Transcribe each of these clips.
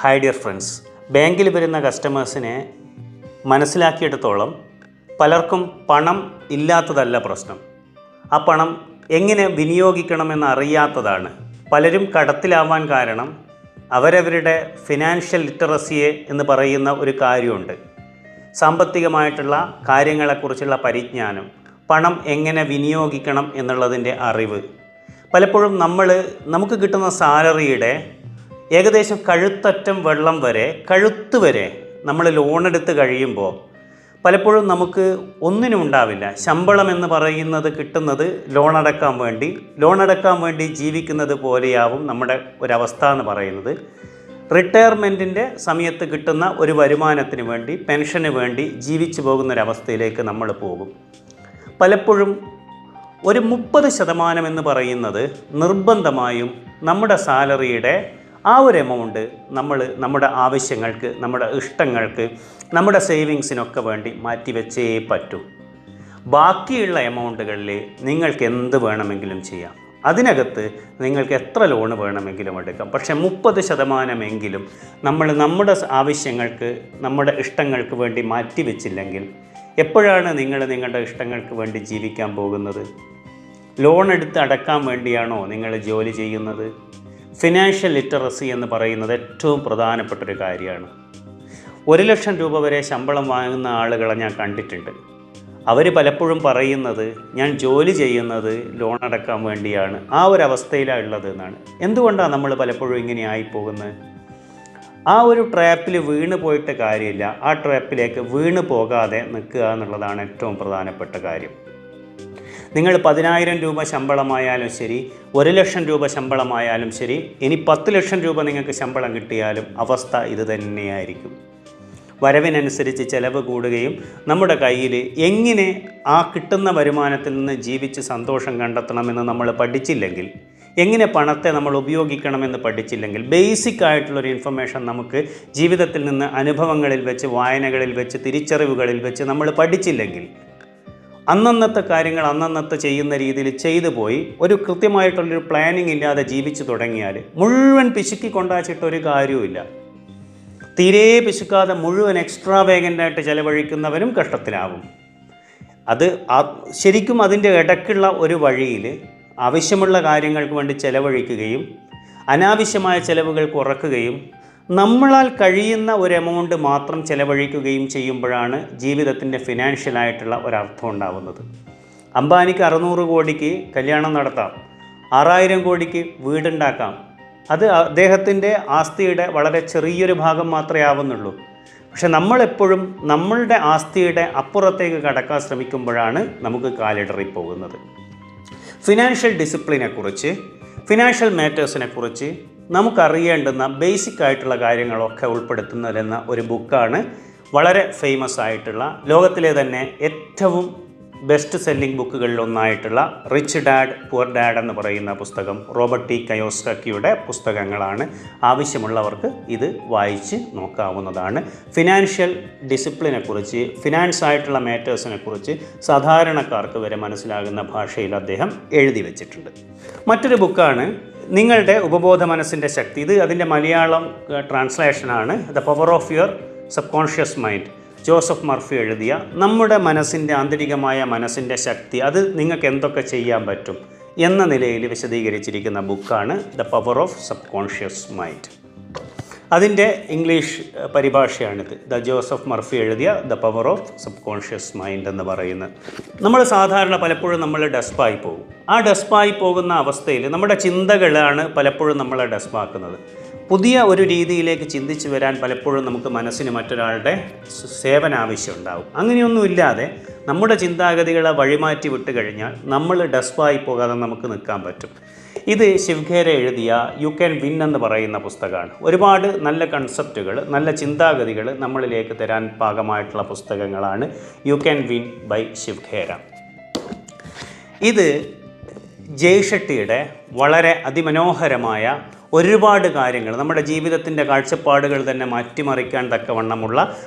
Hi dear friends, ബാങ്കിൽ വരുന്ന കസ്റ്റമേഴ്സിനെ മനസ്സിലാക്കിയിടത്തോളം പലർക്കും പണം ഇല്ലാത്തതല്ല പ്രശ്നം. ആ പണം എങ്ങനെ വിനിയോഗിക്കണമെന്ന് അറിയാത്തതാണ്. പലരും കടത്തിലാവാൻ കാരണം അവരവരുടെ ഫിനാൻഷ്യൽ ലിറ്ററസിയെ എന്ന് പറയുന്ന ഒരു കാര്യമുണ്ട്. സാമ്പത്തികമായിട്ടുള്ള കാര്യങ്ങളെക്കുറിച്ചുള്ള പരിജ്ഞാനം, പണം എങ്ങനെ വിനിയോഗിക്കണം എന്നുള്ളതിൻ്റെ അറിവ്. പലപ്പോഴും നമുക്ക് കിട്ടുന്ന സാലറിയുടെ ഏകദേശം കഴുത്തറ്റം വെള്ളം വരെ, കഴുത്ത് വരെ നമ്മൾ ലോണെടുത്ത് കഴിയുമ്പോൾ പലപ്പോഴും നമുക്ക് ഒന്നിനും ഉണ്ടാവില്ല. ശമ്പളം എന്ന് പറയുന്നത് കിട്ടുന്നത് ലോണടക്കാൻ വേണ്ടി ജീവിക്കുന്നത് പോലെയാവും നമ്മുടെ ഒരവസ്ഥ എന്ന് പറയുന്നത്. റിട്ടയർമെൻറ്റിൻ്റെ സമയത്ത് കിട്ടുന്ന ഒരു വരുമാനത്തിന് വേണ്ടി, പെൻഷന് വേണ്ടി ജീവിച്ചു പോകുന്നൊരവസ്ഥയിലേക്ക് നമ്മൾ പോകും. പലപ്പോഴും ഒരു 30% എന്ന് പറയുന്നത് നിർബന്ധമായും നമ്മുടെ സാലറിയുടെ ആ ഒരു എമൗണ്ട് നമ്മുടെ ആവശ്യങ്ങൾക്ക്, നമ്മുടെ ഇഷ്ടങ്ങൾക്ക്, നമ്മുടെ സേവിങ്സിനൊക്കെ വേണ്ടി മാറ്റിവെച്ചേ പറ്റൂ. ബാക്കിയുള്ള എമൗണ്ടുകളിൽ നിങ്ങൾക്ക് എന്ത് വേണമെങ്കിലും ചെയ്യാം. അതിനകത്ത് നിങ്ങൾക്ക് എത്ര ലോണ് വേണമെങ്കിലും എടുക്കാം. പക്ഷേ 30% നമ്മുടെ ആവശ്യങ്ങൾക്ക്, നമ്മുടെ ഇഷ്ടങ്ങൾക്ക് വേണ്ടി മാറ്റിവെച്ചില്ലെങ്കിൽ എപ്പോഴാണ് നിങ്ങളുടെ ഇഷ്ടങ്ങൾക്ക് വേണ്ടി ജീവിക്കാൻ പോകുന്നത്? ലോൺ എടുത്ത് അടക്കാൻ വേണ്ടിയാണോ നിങ്ങൾ ജോലി ചെയ്യുന്നത്? ഫിനാൻഷ്യൽ ലിറ്ററസി എന്ന് പറയുന്നത് ഏറ്റവും പ്രധാനപ്പെട്ടൊരു കാര്യമാണ്. 1 ലക്ഷം രൂപ വരെ ശമ്പളം വാങ്ങുന്ന ആളുകളെ ഞാൻ കണ്ടിട്ടുണ്ട്. അവർ പലപ്പോഴും പറയുന്നത്, ഞാൻ ജോലി ചെയ്യുന്നത് ലോൺ അടക്കാൻ വേണ്ടിയാണ്. ആ ഒരു അവസ്ഥയിലാണ് ഉള്ളത് എന്നാണ്. എന്തുകൊണ്ടാണ് നമ്മൾ പലപ്പോഴും ഇങ്ങനെ ആയിപ്പോകുന്നത്? ആ ഒരു ട്രാപ്പിൽ വീണ് പോയിട്ട് കാര്യമില്ല. ആ ട്രാപ്പിലേക്ക് വീണ് പോകാതെ നിൽക്കുക എന്നുള്ളതാണ് ഏറ്റവും പ്രധാനപ്പെട്ട കാര്യം. നിങ്ങൾ 10,000 രൂപ ശമ്പളമായാലും ശരി, 1 ലക്ഷം രൂപ ശമ്പളമായാലും ശരി, ഇനി 10 ലക്ഷം രൂപ നിങ്ങൾക്ക് ശമ്പളം കിട്ടിയാലും അവസ്ഥ ഇത് തന്നെയായിരിക്കും. വരവിനനുസരിച്ച് ചിലവ് കൂടുകയും നമ്മുടെ കയ്യിൽ എങ്ങനെ ആ കിട്ടുന്ന വരുമാനത്തിൽ നിന്ന് ജീവിച്ച് സന്തോഷം കണ്ടെത്തണമെന്ന് നമ്മൾ പഠിച്ചില്ലെങ്കിൽ, എങ്ങനെ പണത്തെ നമ്മൾ ഉപയോഗിക്കണമെന്ന് പഠിച്ചില്ലെങ്കിൽ, ബേസിക് ആയിട്ടുള്ളൊരു ഇൻഫർമേഷൻ നമുക്ക് ജീവിതത്തിൽ നിന്ന്, അനുഭവങ്ങളിൽ വെച്ച്, വായനകളിൽ വെച്ച്, തിരിച്ചറിവുകളിൽ വെച്ച് നമ്മൾ പഠിച്ചില്ലെങ്കിൽ, അന്നന്നത്തെ കാര്യങ്ങൾ അന്നന്നത്തെ ചെയ്യുന്ന രീതിയിൽ ചെയ്തു പോയി ഒരു കൃത്യമായിട്ടുള്ളൊരു പ്ലാനിങ് ഇല്ലാതെ ജീവിച്ചു തുടങ്ങിയാൽ മുഴുവൻ പിശുക്കി കൊണ്ടാച്ചിട്ടൊരു കാര്യവുമില്ല. തീരെ പിശുക്കാതെ മുഴുവൻ എക്സ്ട്രാ വേഗൻ്റായിട്ട് ചിലവഴിക്കുന്നവരും കഷ്ടത്തിലാവും. ശരിക്കും അതിൻ്റെ ഇടയ്ക്കുള്ള ഒരു വഴിയിൽ ആവശ്യമുള്ള കാര്യങ്ങൾക്ക് വേണ്ടി ചിലവഴിക്കുകയും അനാവശ്യമായ ചിലവുകൾ കുറയ്ക്കുകയും നമ്മളാൽ കഴിയുന്ന ഒരു എമൗണ്ട് മാത്രം ചിലവഴിക്കുകയും ചെയ്യുമ്പോഴാണ് ജീവിതത്തിൻ്റെ ഫിനാൻഷ്യലായിട്ടുള്ള ഒരർത്ഥം ഉണ്ടാകുന്നത്. അംബാനിക്ക് 600 കോടിക്ക് കല്യാണം നടത്താം, 6000 കോടിക്ക് വീടുണ്ടാക്കാം. അത് അദ്ദേഹത്തിൻ്റെ ആസ്തിയുടെ വളരെ ചെറിയൊരു ഭാഗം മാത്രമേ ആവുന്നുള്ളൂ. പക്ഷെ നമ്മളെപ്പോഴും നമ്മളുടെ ആസ്തിയുടെ അപ്പുറത്തേക്ക് കടക്കാൻ ശ്രമിക്കുമ്പോഴാണ് നമുക്ക് കാലിടറിപ്പോകുന്നത്. ഫിനാൻഷ്യൽ ഡിസിപ്ലിനെക്കുറിച്ച്, ഫിനാൻഷ്യൽ മാറ്റേഴ്സിനെക്കുറിച്ച് നമുക്കറിയേണ്ടുന്ന ബേസിക് ആയിട്ടുള്ള കാര്യങ്ങളൊക്കെ ഉൾപ്പെടുത്തുന്നതെന്ന ഒരു ബുക്കാണ് വളരെ ഫേമസ് ആയിട്ടുള്ള, ലോകത്തിലെ തന്നെ ഏറ്റവും ബെസ്റ്റ് സെല്ലിംഗ് ബുക്കുകളിലൊന്നായിട്ടുള്ള റിച്ച് ഡാഡ് പുവർ ഡാഡ് എന്ന് പറയുന്ന പുസ്തകം. റോബർട്ട് ടി കയോസാക്കിയുടെ പുസ്തകങ്ങളാണ്. ആവശ്യമുള്ളവർക്ക് ഇത് വായിച്ച് നോക്കാവുന്നതാണ്. ഫിനാൻഷ്യൽ ഡിസിപ്ലിനെക്കുറിച്ച്, ഫിനാൻസ് ആയിട്ടുള്ള മാറ്റേഴ്സിനെക്കുറിച്ച് സാധാരണക്കാർക്ക് വരെ മനസ്സിലാകുന്ന ഭാഷയിൽ അദ്ദേഹം എഴുതി വച്ചിട്ടുണ്ട്. മറ്റൊരു ബുക്കാണ് നിങ്ങളുടെ ഉപബോധ മനസ്സിൻ്റെ ശക്തി. ഇത് അതിൻ്റെ മലയാളം ട്രാൻസ്ലേഷനാണ്. The power of your subconscious mind. Joseph Murphy എഴുതിയ നമ്മുടെ മനസ്സിൻ്റെ, ആന്തരികമായ മനസ്സിൻ്റെ ശക്തി, അത് നിങ്ങൾക്ക് എന്തൊക്കെ ചെയ്യാൻ പറ്റും എന്ന നിലയിൽ വിശദീകരിച്ചിരിക്കുന്ന ബുക്കാണ് the power of sub conscious mind. അതിൻ്റെ ഇംഗ്ലീഷ് പരിഭാഷയാണിത്. ജോസഫ് മർഫി എഴുതിയ the power of sub conscious mind എന്ന് പറയുന്നത്. നമ്മൾ സാധാരണ പലപ്പോഴും നമ്മൾ ഡെസ്പായി പോകും. ആ ഡെസ്പായി പോകുന്ന അവസ്ഥയിൽ നമ്മുടെ ചിന്തകളാണ് പലപ്പോഴും നമ്മളെ ഡെസ്പാക്കുന്നത്. പുതിയ ഒരു രീതിയിലേക്ക് ചിന്തിച്ച് വരാൻ പലപ്പോഴും നമുക്ക് മനസ്സിന് മറ്റൊരാളുടെ സേവന ആവശ്യമുണ്ടാവും. അങ്ങനെയൊന്നുമില്ലാതെ നമ്മുടെ ചിന്താഗതികളെ വഴിമാറ്റി വിട്ട് കഴിഞ്ഞാൽ നമ്മൾ ഡെസ്പായി പോകാതെ നമുക്ക് നിൽക്കാൻ പറ്റും. ഇത് ശിവഖേര എഴുതിയ യു ക്യാൻ വിൻ എന്ന് പറയുന്ന പുസ്തകമാണ്. ഒരുപാട് നല്ല കൺസെപ്റ്റുകൾ, നല്ല ചിന്താഗതികൾ നമ്മളിലേക്ക് തരാൻ പാകമായിട്ടുള്ള പുസ്തകങ്ങളാണ് യു ക്യാൻ വിൻ ബൈ ശിവഖേര. ഇത് ജയ് ഷെട്ടിയുടെ വളരെ അതിമനോഹരമായ ഒരുപാട് കാര്യങ്ങൾ, നമ്മുടെ ജീവിതത്തിൻ്റെ കാഴ്ചപ്പാടുകൾ തന്നെ മാറ്റിമറിക്കാൻ തക്കവണ്ണമുള്ള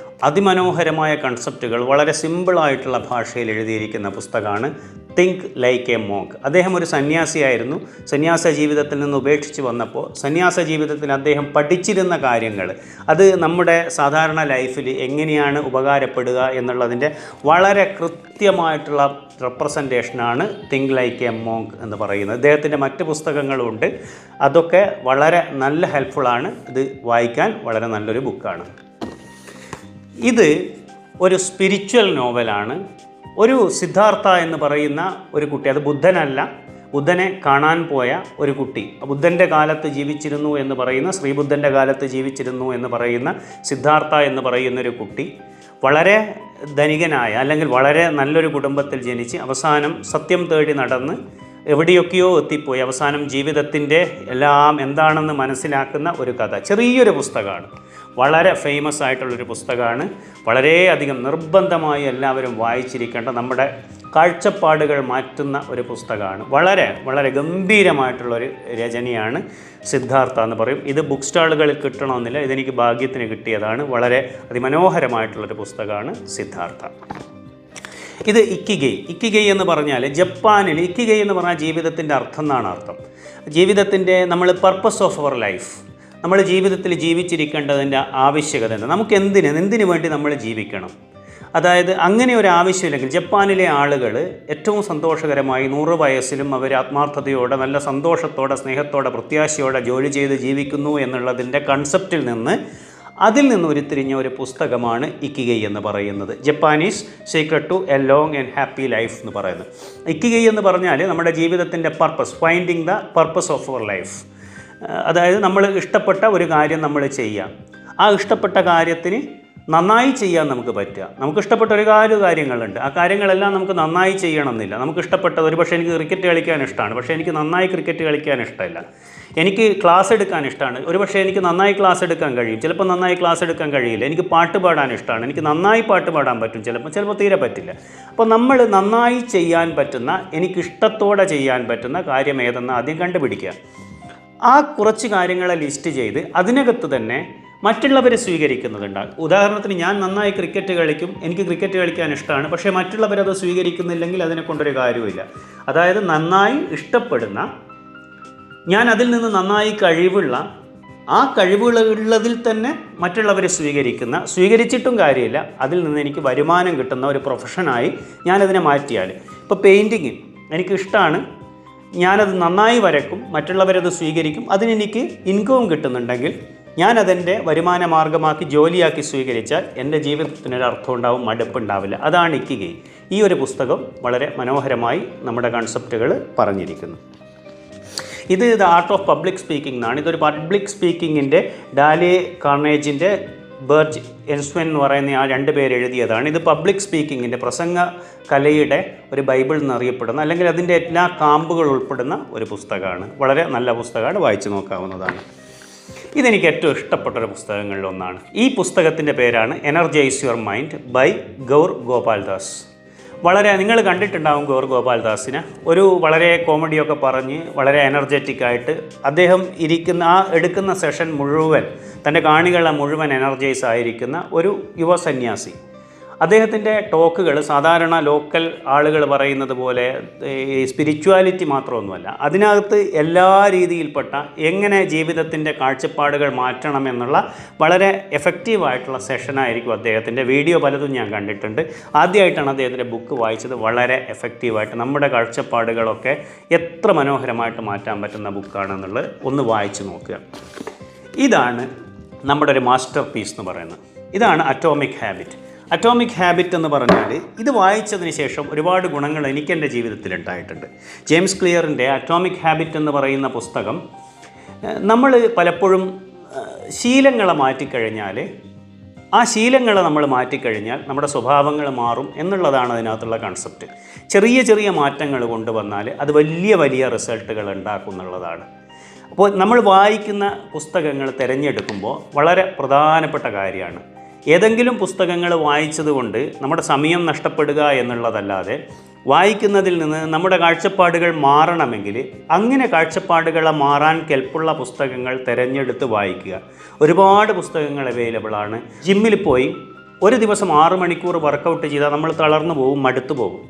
അതിമനോഹരമായ കൺസെപ്റ്റുകൾ വളരെ സിമ്പിളായിട്ടുള്ള ഭാഷയിൽ എഴുതിയിരിക്കുന്ന പുസ്തകമാണ് തിങ്ക് ലൈക്ക് എ മോങ്ക്. അദ്ദേഹം ഒരു സന്യാസിയായിരുന്നു. സന്യാസ ജീവിതത്തിൽ നിന്ന് ഉപേക്ഷിച്ച് വന്നപ്പോൾ സന്യാസ ജീവിതത്തിൽ അദ്ദേഹം പഠിച്ചിരുന്ന കാര്യങ്ങൾ അത് നമ്മുടെ സാധാരണ ലൈഫിൽ എങ്ങനെയാണ് ഉപകാരപ്പെടുക എന്നുള്ളതിൻ്റെ വളരെ കൃത്യമായിട്ടുള്ള റെപ്രസെൻറ്റേഷനാണ് തിങ്ക് ലൈക്ക് എ മോങ്ക് എന്ന് പറയുന്നത്. അദ്ദേഹത്തിൻ്റെ മറ്റ് പുസ്തകങ്ങളുമുണ്ട്, അതൊക്കെ വളരെ നല്ല ഹെൽപ്ഫുള്ളാണ്. ഇത് വായിക്കാൻ വളരെ നല്ലൊരു ബുക്കാണ്. ഇത് ഒരു സ്പിരിച്വൽ നോവലാണ്. ഒരു സിദ്ധാർത്ഥ എന്ന് പറയുന്ന ഒരു കുട്ടി, അത് ബുദ്ധനല്ല, ബുദ്ധനെ കാണാൻ പോയ ഒരു കുട്ടി, ബുദ്ധൻ്റെ കാലത്ത് ജീവിച്ചിരുന്നു എന്ന് പറയുന്ന, ശ്രീബുദ്ധൻ്റെ കാലത്ത് ജീവിച്ചിരുന്നു എന്ന് പറയുന്ന സിദ്ധാർത്ഥ എന്ന് പറയുന്നൊരു കുട്ടി വളരെ ധനികനായ അല്ലെങ്കിൽ വളരെ നല്ലൊരു കുടുംബത്തിൽ ജനിച്ച് അവസാനം സത്യം തേടി നടന്ന് എവിടെയൊക്കെയോ എത്തിപ്പോയി അവസാനം ജീവിതത്തിൻ്റെ എല്ലാം എന്താണെന്ന് മനസ്സിലാക്കുന്ന ഒരു കഥ. ചെറിയൊരു പുസ്തകമാണ്, വളരെ ഫേമസ് ആയിട്ടുള്ളൊരു പുസ്തകമാണ്. വളരെയധികം നിർബന്ധമായി എല്ലാവരും വായിച്ചിരിക്കേണ്ട, നമ്മുടെ കാഴ്ചപ്പാടുകൾ മാറ്റുന്ന ഒരു പുസ്തകമാണ്. വളരെ വളരെ ഗംഭീരമായിട്ടുള്ളൊരു രചനയാണ് സിദ്ധാർത്ഥ എന്ന് പറയും. ഇത് ബുക്ക് സ്റ്റാളുകളിൽ കിട്ടണമെന്നില്ല, ഇതെനിക്ക് ഭാഗ്യത്തിന് കിട്ടിയതാണ്. വളരെ അതിമനോഹരമായിട്ടുള്ളൊരു പുസ്തകമാണ് സിദ്ധാർത്ഥ. ഇത് ഇക്കിഗൈ. ഇക്കിഗൈ എന്ന് പറഞ്ഞാൽ ജപ്പാനിൽ ഇക്കിഗൈ എന്ന് പറഞ്ഞാൽ ജീവിതത്തിൻ്റെ അർത്ഥം എന്നാണ് അർത്ഥം. ജീവിതത്തിൻ്റെ നമ്മൾ പർപ്പസ് ഓഫ് അവർ ലൈഫ്, നമ്മൾ ജീവിതത്തിൽ ജീവിച്ചിരിക്കേണ്ടതിൻ്റെ ആവശ്യകത എന്താ, നമുക്ക് എന്തിനു വേണ്ടി നമ്മൾ ജീവിക്കണം, അതായത് അങ്ങനെ ഒരു ആവശ്യമില്ലെങ്കിൽ ജപ്പാനിലെ ആളുകൾ ഏറ്റവും സന്തോഷകരമായി 100 വയസ്സിലും അവർ ആത്മാർത്ഥതയോടെ നല്ല സന്തോഷത്തോടെ സ്നേഹത്തോടെ പ്രത്യാശയോടെ ജോലി ചെയ്ത് ജീവിക്കുന്നു എന്നുള്ളതിൻ്റെ കൺസെപ്റ്റിൽ നിന്ന് അതിൽ നിന്ന് ഉരുത്തിരിഞ്ഞ ഒരു പുസ്തകമാണ് ഇക്കിഗൈ എന്ന് പറയുന്നത്. Japanese secret to a long and happy life എന്ന് പറയുന്നത്. ഇക്കിഗൈ എന്ന് പറഞ്ഞാൽ നമ്മുടെ ജീവിതത്തിൻ്റെ purpose, finding the purpose of our life. അതായത് നമ്മൾ ഇഷ്ടപ്പെട്ട ഒരു കാര്യം നമ്മൾ ചെയ്യാം, ആ ഇഷ്ടപ്പെട്ട കാര്യത്തിന് നന്നായി ചെയ്യാൻ നമുക്ക് പറ്റുക. നമുക്ക് ഇഷ്ടപ്പെട്ട ഒരുപാട് കാര്യങ്ങളുണ്ട്, ആ കാര്യങ്ങളെല്ലാം നമുക്ക് നന്നായി ചെയ്യണമെന്നില്ല. നമുക്ക് ഇഷ്ടപ്പെട്ടത്, ഒരു പക്ഷേ എനിക്ക് ക്രിക്കറ്റ് കളിക്കാൻ ഇഷ്ടമാണ്, പക്ഷേ എനിക്ക് നന്നായി ക്രിക്കറ്റ് കളിക്കാൻ ഇഷ്ടമില്ല. എനിക്ക് ക്ലാസ് എടുക്കാൻ ഇഷ്ടമാണ്, ഒരു പക്ഷേ എനിക്ക് നന്നായി ക്ലാസ് എടുക്കാൻ കഴിയും, ചിലപ്പോൾ നന്നായി ക്ലാസ് എടുക്കാൻ കഴിയില്ല. എനിക്ക് പാട്ട് പാടാൻ ഇഷ്ടമാണ്, എനിക്ക് നന്നായി പാട്ട് പാടാൻ പറ്റും, ചിലപ്പോൾ തീരെ പറ്റില്ല. അപ്പോൾ നമ്മൾ നന്നായി ചെയ്യാൻ പറ്റുന്ന, എനിക്കിഷ്ടത്തോടെ ചെയ്യാൻ പറ്റുന്ന കാര്യം ഏതെന്ന് ആദ്യം കണ്ടുപിടിക്കുക. ആ കുറച്ച് കാര്യങ്ങളെ ലിസ്റ്റ് ചെയ്ത് അതിനകത്ത് തന്നെ മറ്റുള്ളവരെ സ്വീകരിക്കുന്നതുണ്ടാകും. ഉദാഹരണത്തിന് ഞാൻ നന്നായി ക്രിക്കറ്റ് കളിക്കും, എനിക്ക് ക്രിക്കറ്റ് കളിക്കാൻ ഇഷ്ടമാണ്, പക്ഷേ മറ്റുള്ളവരത് സ്വീകരിക്കുന്നില്ലെങ്കിൽ അതിനെ കൊണ്ടൊരു കാര്യമില്ല. അതായത് നന്നായി ഇഷ്ടപ്പെടുന്ന, ഞാൻ അതിൽ നിന്ന് നന്നായി കഴിവുള്ള, ആ കഴിവുള്ളതിൽ തന്നെ മറ്റുള്ളവരെ സ്വീകരിച്ചിട്ടും കാര്യമില്ല, അതിൽ നിന്ന് എനിക്ക് വരുമാനം കിട്ടുന്ന ഒരു പ്രൊഫഷനായി ഞാനതിനെ മാറ്റിയാൽ, ഇപ്പോൾ പെയിൻറ്റിങ് എനിക്കിഷ്ടമാണ്, ഞാനത് നന്നായി വരക്കും, മറ്റുള്ളവരത് സ്വീകരിക്കും, അതിനെനിക്ക് ഇൻകവും കിട്ടുന്നുണ്ടെങ്കിൽ ഞാനതെൻ്റെ വരുമാന മാർഗമാക്കി ജോലിയാക്കി സ്വീകരിച്ചാൽ എൻ്റെ ജീവിതത്തിനൊരു അർത്ഥം ഉണ്ടാവും, മടുപ്പുണ്ടാവില്ല. അതാണ് ഇക്കിഗൈ. ഈ ഒരു പുസ്തകം വളരെ മനോഹരമായി നമ്മുടെ കൺസെപ്റ്റുകൾ പറഞ്ഞിരിക്കുന്നു. ഇത് the art of public speaking എന്നാണ്. ഇതൊരു പബ്ലിക് സ്പീക്കിങ്ങിൻ്റെ ഡാലേ കാർണേജിൻ്റെ ബെർജ് എൻസ്വൻ എന്ന് പറയുന്ന ആ 2 പേര് എഴുതിയതാണ്. ഇത് പബ്ലിക് സ്പീക്കിങ്ങിൻ്റെ പ്രസംഗ കലയുടെ ഒരു ബൈബിൾ എന്നറിയപ്പെടുന്ന, അല്ലെങ്കിൽ അതിൻ്റെ എല്ലാ കാമ്പുകൾ ഉൾപ്പെടുന്ന ഒരു പുസ്തകമാണ്. വളരെ നല്ല പുസ്തകമാണ്, വായിച്ചു നോക്കാവുന്നതാണ്. ഇതെനിക്ക് ഏറ്റവും ഇഷ്ടപ്പെട്ടൊരു പുസ്തകങ്ങളിലൊന്നാണ്. ഈ പുസ്തകത്തിൻ്റെ പേരാണ് energise your mind by Gaur Gopaldas. വളരെ, നിങ്ങൾ കണ്ടിട്ടുണ്ടാകും ഗൗർ ഗോപാൽദാസിനെ. ഒരു വളരെ കോമഡിയൊക്കെ പറഞ്ഞ് വളരെ എനർജറ്റിക്കായിട്ട് അദ്ദേഹം എടുക്കുന്ന സെഷൻ മുഴുവൻ, തൻ്റെ കാണികളെ മുഴുവൻ എനർജൈസ് ആയിരിക്കുന്ന ഒരു യുവ സന്യാസി. അദ്ദേഹത്തിൻ്റെ ടോക്കുകൾ സാധാരണ ലോക്കൽ ആളുകൾ പറയുന്നത് പോലെ സ്പിരിച്വാലിറ്റി മാത്രമൊന്നുമല്ല, അതിനകത്ത് എല്ലാ രീതിയിൽപ്പെട്ട എങ്ങനെ ജീവിതത്തിൻ്റെ കാഴ്ചപ്പാടുകൾ മാറ്റണമെന്നുള്ള വളരെ എഫക്റ്റീവായിട്ടുള്ള സെഷനായിരിക്കും അദ്ദേഹത്തിൻ്റെ. വീഡിയോ പലതും ഞാൻ കണ്ടിട്ടുണ്ട്. ആദ്യമായിട്ടാണ് അദ്ദേഹത്തിൻ്റെ ബുക്ക് വായിച്ചത്. വളരെ എഫക്റ്റീവായിട്ട് നമ്മുടെ കാഴ്ചപ്പാടുകളൊക്കെ എത്ര മനോഹരമായിട്ട് മാറ്റാൻ പറ്റുന്ന ബുക്കാണെന്നുള്ളത് ഒന്ന് വായിച്ചു നോക്കുക. ഇതാണ് നമ്മുടെ ഒരു മാസ്റ്റർ പീസ് എന്ന് പറയുന്നത്. ഇതാണ് അറ്റോമിക് ഹാബിറ്റ്. അറ്റോമിക് ഹാബിറ്റ് എന്ന് പറഞ്ഞാൽ, ഇത് വായിച്ചതിന് ശേഷം ഒരുപാട് ഗുണങ്ങൾ എനിക്ക് എൻ്റെ ജീവിതത്തിൽ ഉണ്ടായിട്ടുണ്ട്. ജെയിംസ് ക്ലിയറിൻ്റെ അറ്റോമിക് ഹാബിറ്റ് എന്ന് പറയുന്ന പുസ്തകം, നമ്മൾ പലപ്പോഴും ശീലങ്ങളെ മാറ്റിക്കഴിഞ്ഞാൽ, ആ ശീലങ്ങളെ നമ്മൾ മാറ്റിക്കഴിഞ്ഞാൽ നമ്മുടെ സ്വഭാവങ്ങൾ മാറും എന്നുള്ളതാണ് അതിനകത്തുള്ള കൺസെപ്റ്റ്. ചെറിയ ചെറിയ മാറ്റങ്ങൾ കൊണ്ടുവന്നാൽ അത് വലിയ വലിയ റിസൾട്ടുകൾ ഉണ്ടാക്കും എന്നുള്ളതാണ്. അപ്പോൾ നമ്മൾ വായിക്കുന്ന പുസ്തകങ്ങൾ തിരഞ്ഞെടുക്കുമ്പോൾ വളരെ പ്രധാനപ്പെട്ട കാര്യമാണ്. ഏതെങ്കിലും പുസ്തകങ്ങൾ വായിച്ചത് കൊണ്ട് നമ്മുടെ സമയം നഷ്ടപ്പെടുക എന്നുള്ളതല്ലാതെ, വായിക്കുന്നതിൽ നിന്ന് നമ്മുടെ കാഴ്ചപ്പാടുകൾ മാറണമെങ്കിൽ അങ്ങനെ കാഴ്ചപ്പാടുകളെ മാറാൻ കെൽപ്പുള്ള പുസ്തകങ്ങൾ തിരഞ്ഞെടുത്ത് വായിക്കുക. ഒരുപാട് പുസ്തകങ്ങൾ അവൈലബിളാണ്. ജിമ്മിൽ പോയി ഒരു ദിവസം 6 മണിക്കൂർ വർക്കൗട്ട് ചെയ്താൽ നമ്മൾ തളർന്നു പോകും, മടുത്തു പോകും.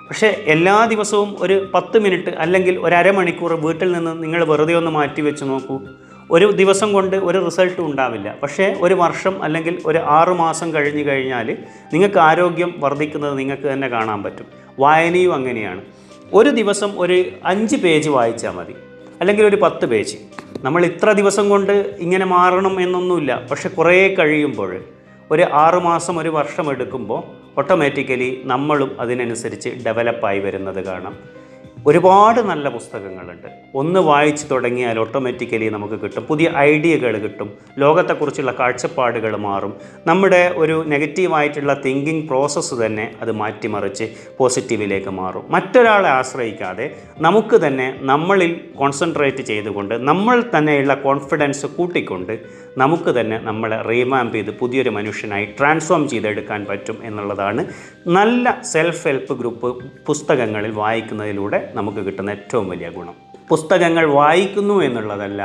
പക്ഷേ എല്ലാ ദിവസവും ഒരു 10 മിനിറ്റ് അല്ലെങ്കിൽ ഒരു അരമണിക്കൂർ വീട്ടിൽ നിന്ന് നിങ്ങൾ വെറുതെ ഒന്ന് മാറ്റി വെച്ച് നോക്കൂ. ഒരു ദിവസം കൊണ്ട് ഒരു റിസൾട്ടും ഉണ്ടാവില്ല. പക്ഷേ ഒരു വർഷം അല്ലെങ്കിൽ ഒരു 6 മാസം കഴിഞ്ഞ് കഴിഞ്ഞാൽ നിങ്ങൾക്ക് ആരോഗ്യം വർദ്ധിക്കുന്നത് നിങ്ങൾക്ക് തന്നെ കാണാൻ പറ്റും. വായനയും അങ്ങനെയാണ്. ഒരു ദിവസം ഒരു 5 പേജ് വായിച്ചാൽ മതി, അല്ലെങ്കിൽ ഒരു 10 പേജ്. നമ്മൾ ഇത്ര ദിവസം കൊണ്ട് ഇങ്ങനെ മാറണം എന്നൊന്നുമില്ല. പക്ഷെ കുറേ കഴിയുമ്പോൾ ഒരു 6 മാസം ഒരു വർഷം എടുക്കുമ്പോൾ ഓട്ടോമാറ്റിക്കലി നമ്മളും അതിനനുസരിച്ച് ഡെവലപ്പായി വരുന്നത് കാണാം. ഒരുപാട് നല്ല പുസ്തകങ്ങളുണ്ട്. ഒന്ന് വായിച്ച് തുടങ്ങിയാൽ ഓട്ടോമാറ്റിക്കലി നമുക്ക് കിട്ടും, പുതിയ ഐഡിയകൾ കിട്ടും, ലോകത്തെക്കുറിച്ചുള്ള കാഴ്ചപ്പാടുകൾ മാറും. നമ്മുടെ ഒരു നെഗറ്റീവായിട്ടുള്ള തിങ്കിങ് പ്രോസസ്സ് തന്നെ അത് മാറ്റിമറിച്ച് പോസിറ്റീവിലേക്ക് മാറും. മറ്റൊരാളെ ആശ്രയിക്കാതെ നമുക്ക് തന്നെ നമ്മളിൽ കോൺസെൻട്രേറ്റ് ചെയ്തുകൊണ്ട് നമ്മൾ തന്നെയുള്ള കോൺഫിഡൻസ് കൂട്ടിക്കൊണ്ട് നമുക്ക് തന്നെ നമ്മളെ റീവാമ്പ് ചെയ്ത് പുതിയൊരു മനുഷ്യനായി ട്രാൻസ്ഫോം ചെയ്തെടുക്കാൻ പറ്റും എന്നുള്ളതാണ് നല്ല സെൽഫ് ഹെൽപ്പ് ഗ്രൂപ്പ് പുസ്തകങ്ങളിൽ വായിക്കുന്നതിലൂടെ നമുക്ക് കിട്ടുന്ന ഏറ്റവും വലിയ ഗുണം. പുസ്തകങ്ങൾ വായിക്കുന്നു എന്നുള്ളതല്ല,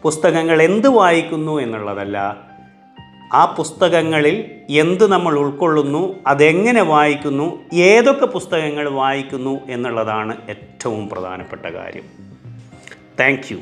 പുസ്തകങ്ങൾ എന്ത് വായിക്കുന്നു എന്നുള്ളതല്ല, ആ പുസ്തകങ്ങളിൽ എന്ത് നമ്മൾ ഉൾക്കൊള്ളുന്നു, അതെങ്ങനെ വായിക്കുന്നു, ഏതൊക്കെ പുസ്തകങ്ങൾ വായിക്കുന്നു എന്നുള്ളതാണ് ഏറ്റവും പ്രധാനപ്പെട്ട കാര്യം. Thank you.